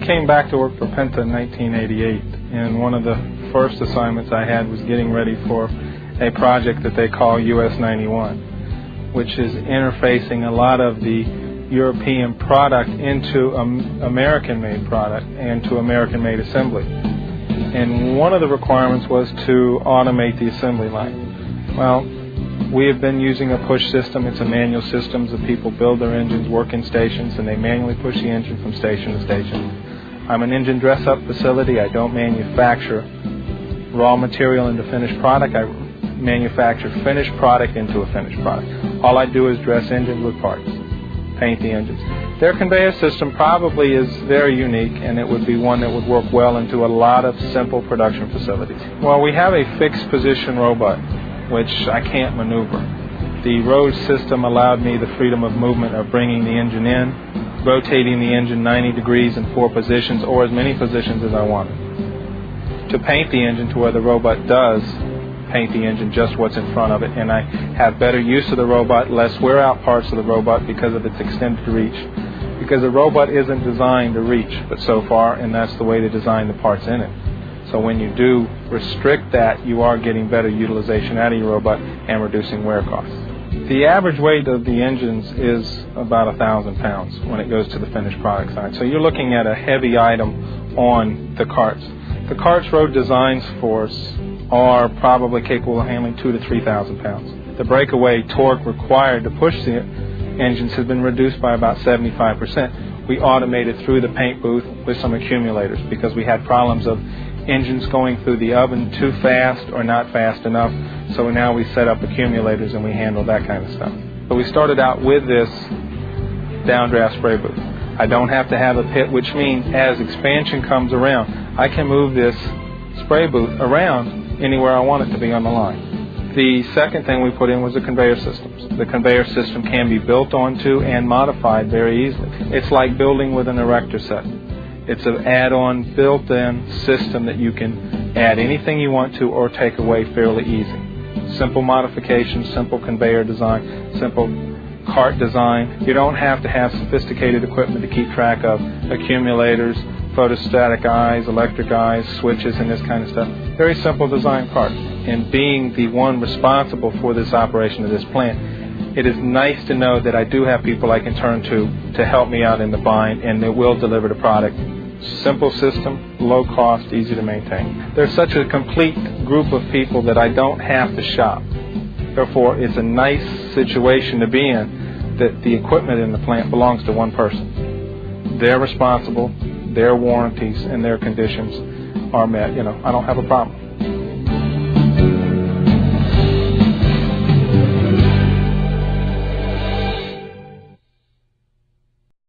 came back to work for Penta in 1988, and one of the first assignments I had was getting ready for a project that they call US 91, which is interfacing a lot of the European product into American-made product and to American-made assembly. And one of the requirements was to automate the assembly line. Well, we have been using a push system. It's a manual system. The people build their engines, work in stations, and they manually push the engine from station to station. I'm an engine dress-up facility. I don't manufacture raw material into finished product. I manufacture finished product into a finished product. All I do is dress engines with parts, paint the engines. Their conveyor system probably is very unique, and it would be one that would work well into a lot of simple production facilities. Well, we have a fixed position robot, which I can't maneuver. The Rhodes system allowed me the freedom of movement of bringing the engine in, rotating the engine 90 degrees in 4 positions, or as many positions as I wanted. To paint the engine to where the robot does paint the engine just what's in front of it, and I have better use of the robot, less wear out parts of the robot because of its extended reach. Because the robot isn't designed to reach but so far, and that's the way they design the parts in it. So when you do restrict that, you are getting better utilization out of your robot and reducing wear costs. The average weight of the engines is about 1,000 pounds when it goes to the finished product side. So you're looking at a heavy item on the carts. The carts Rhodes designs for us are probably capable of handling 2,000 to 3,000 pounds. The breakaway torque required to push the engines has been reduced by about 75%. We automated through the paint booth with some accumulators because we had problems of engines going through the oven too fast or not fast enough. So now we set up accumulators and we handle that kind of stuff. So we started out with this downdraft spray booth. I don't have to have a pit, which means as expansion comes around, I can move this spray booth around anywhere I want it to be on the line. The second thing we put in was the conveyor systems. The conveyor system can be built onto and modified very easily. It's like building with an erector set. It's an add-on, built-in system that you can add anything you want to or take away fairly easy. Simple modifications, simple conveyor design, simple cart design. You don't have to have sophisticated equipment to keep track of accumulators, photostatic eyes, electric eyes, switches, and this kind of stuff. Very simple design cart. And being the one responsible for this operation of this plant, it is nice to know that I do have people I can turn to help me out in the bind, and they will deliver the product. Simple system, low cost, easy to maintain. There's such a complete group of people that I don't have to shop. Therefore, it's a nice situation to be in that the equipment in the plant belongs to one person. They're responsible, their warranties and their conditions are met. I don't have a problem.